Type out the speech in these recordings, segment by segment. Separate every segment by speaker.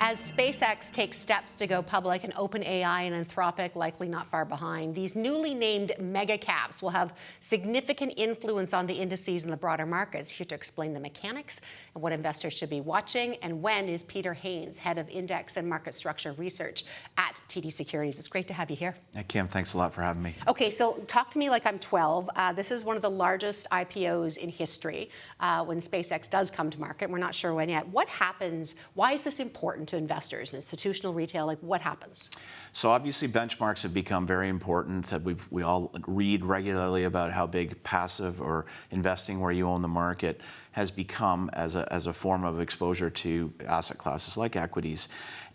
Speaker 1: As SpaceX takes steps to go public and OpenAI and Anthropic likely not far behind, these newly named mega caps will have significant influence on the indices and the broader markets. Here to explain the mechanics and what investors should be watching and when is Peter Haynes, Head of Index and Market Structure Research at TD Securities. It's great to have you here.
Speaker 2: Yeah, Kim, thanks a lot for having me.
Speaker 1: Okay, so talk to me like I'm 12. This is one of the largest IPOs in history when SpaceX does come to market. We're not sure when yet. What happens? Why is this important to investors, institutional, retail? Like, what happens?
Speaker 2: So obviously benchmarks have become very important. We all read regularly about how big passive or investing where you own the market has become as a form of exposure to asset classes like equities.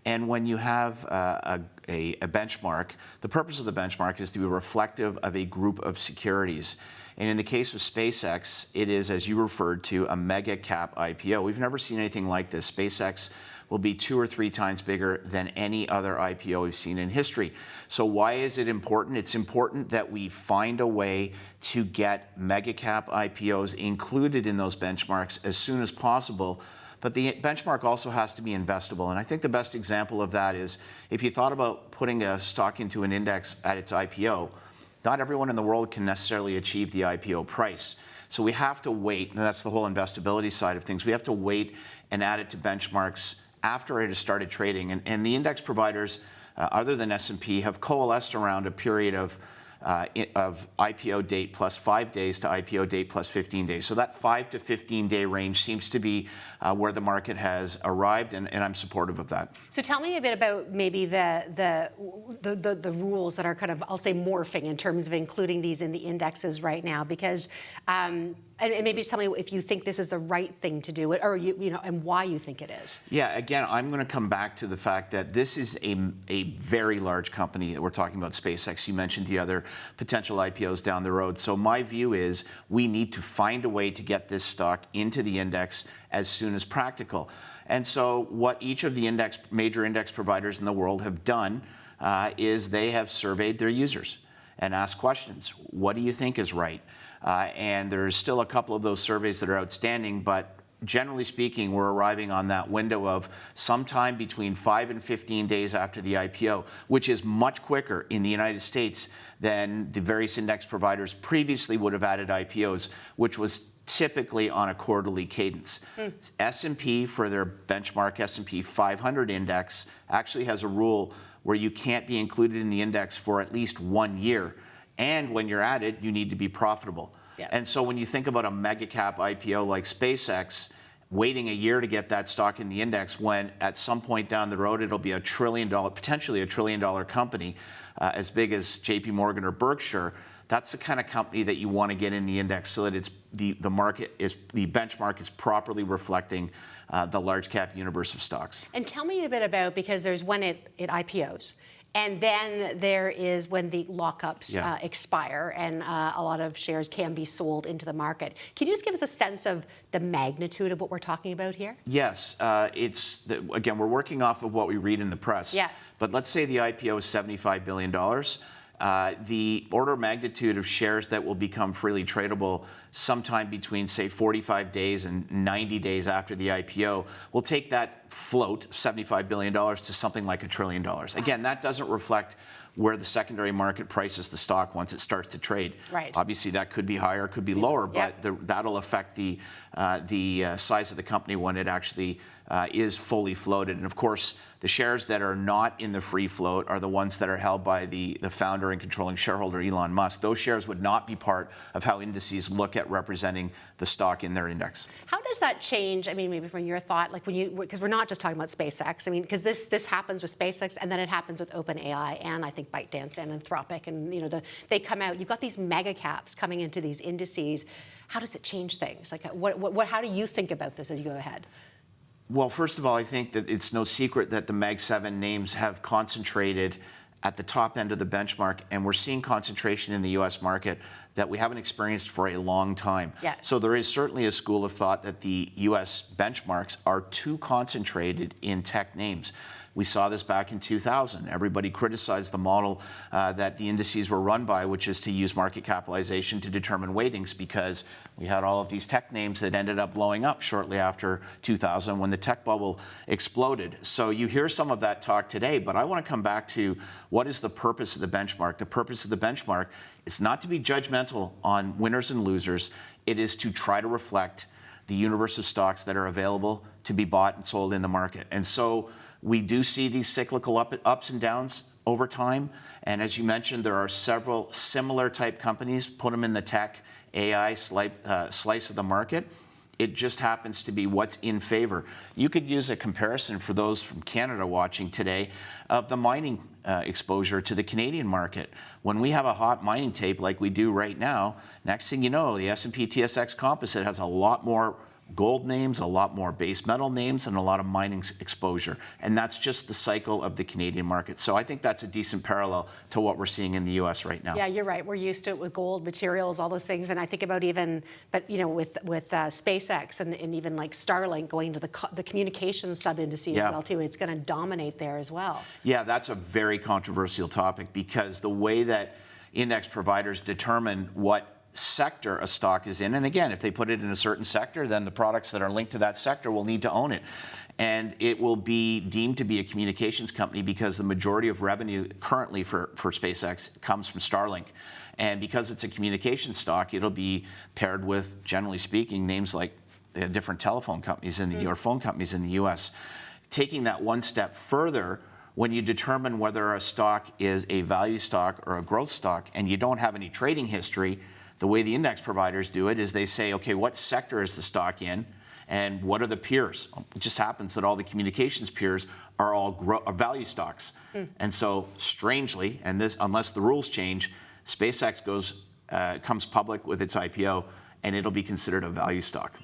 Speaker 2: And when you have a benchmark, the purpose of the benchmark is to be reflective of a group of securities. And in the case of SpaceX, it is, as you referred to, a mega cap IPO. We've never seen anything like this. SpaceX will be 2 or 3 times bigger than any other IPO we've seen in history. So why is it important? It's important that we find a way to get mega cap IPOs included in those benchmarks as soon as possible. But the benchmark also has to be investable. And I think the best example of that is if you thought about putting a stock into an index at its IPO, not everyone in the world can necessarily achieve the IPO price. So we have to wait, and that's the whole investability side of things. We have to wait and add it to benchmarks after it has started trading. And the index providers, other than S&P, have coalesced around a period of IPO date plus 5 days to IPO date plus 15 days. So that 5 to 15 day range seems to be where the market has arrived, and I'm supportive of that.
Speaker 1: So tell me a bit about maybe the rules that are kind of, I'll say, morphing in terms of including these in the indexes right now, because and maybe tell me if you think this is the right thing to do, or you know, and why you think it is.
Speaker 2: Yeah, again, I'm going to come back to the fact that this is a very large company that we're talking about, SpaceX. You mentioned the other potential IPOs down the road. So my view is we need to find a way to get this stock into the index as soon as practical. And so what each of the major index providers in the world have done is they have surveyed their users and asked questions. What do you think is right? And there's still a couple of those surveys that are outstanding, but generally speaking, we're arriving on that window of sometime between 5 and 15 days after the IPO, which is much quicker in the United States than the various index providers previously would have added IPOs, which was typically on a quarterly cadence. S&P, for their benchmark S&P 500 index, actually has a rule where you can't be included in the index for at least 1 year. And when you're at it, you need to be profitable. Yep. And so when you think about a mega cap IPO like SpaceX, waiting a year to get that stock in the index when at some point down the road it'll be potentially a $1 trillion company as big as JP Morgan or Berkshire, that's the kind of company that you want to get in the index so that it's the benchmark is properly reflecting the large cap universe of stocks.
Speaker 1: And tell me a bit about, because there's when it IPOs, and then there is when the lockups expire and a lot of shares can be sold into the market. Can you just give us a sense of the magnitude of what we're talking about here?
Speaker 2: Yes. Again, we're working off of what we read in the press. Yeah. But let's say the IPO is $75 billion. The order of magnitude of shares that will become freely tradable sometime between, say, 45 days and 90 days after the IPO will take that float, $75 billion, to something like $1 trillion. Again, that doesn't reflect where the secondary market prices the stock once it starts to trade.
Speaker 1: Right.
Speaker 2: Obviously, that could be higher, could be lower, but that'll affect the size of the company when it actually is fully floated. And of course, the shares that are not in the free float are the ones that are held by the founder and controlling shareholder, Elon Musk. Those shares would not be part of how indices look at representing the stock in their index.
Speaker 1: How does that change? I mean, maybe from your thought, like because we're not just talking about SpaceX. I mean, because this happens with SpaceX, and then it happens with OpenAI, and I think ByteDance and Anthropic, and you know, they come out. You've got these mega caps coming into these indices. How does it change things? Like, how do you think about this as you go ahead?
Speaker 2: Well, first of all, I think that it's no secret that the Mag 7 names have concentrated at the top end of the benchmark, and we're seeing concentration in the U.S. market that we haven't experienced for a long time.
Speaker 1: Yeah.
Speaker 2: So there is certainly a school of thought that the U.S. benchmarks are too concentrated in tech names. We saw this back in 2000. Everybody criticized the model that the indices were run by, which is to use market capitalization to determine weightings, because we had all of these tech names that ended up blowing up shortly after 2000 when the tech bubble exploded. So you hear some of that talk today, but I want to come back to what is the purpose of the benchmark. The purpose of the benchmark is not to be judgmental on winners and losers. It is to try to reflect the universe of stocks that are available to be bought and sold in the market. And so we do see these cyclical ups and downs over time. And as you mentioned, there are several similar type companies. Put them in the tech AI slice of the market. It just happens to be what's in favor. You could use a comparison for those from Canada watching today of the mining exposure to the Canadian market. When we have a hot mining tape like we do right now, next thing you know, the S&P TSX Composite has a lot more gold names, a lot more base metal names, and a lot of mining exposure. And that's just the cycle of the Canadian market. So I think that's a decent parallel to what we're seeing in the U.S. right now.
Speaker 1: Yeah, you're right. We're used to it with gold, materials, all those things. And I think about even, but with SpaceX and even like Starlink going to the communications sub-indices as well too. It's going to dominate there as well. Yeah,
Speaker 2: that's a very controversial topic, because the way that index providers determine what sector a stock is in, and again, if they put it in a certain sector, then the products that are linked to that sector will need to own it. And it will be deemed to be a communications company because the majority of revenue currently for SpaceX comes from Starlink. And because it's a communications stock, it'll be paired with, generally speaking, names like different telephone companies or phone companies in the US. Taking that one step further, when you determine whether a stock is a value stock or a growth stock and you don't have any trading history, the way the index providers do it is they say, okay, what sector is the stock in and what are the peers? It just happens that all the communications peers are all value stocks. And so strangely, and this, unless the rules change, SpaceX comes public with its IPO and it'll be considered a value stock.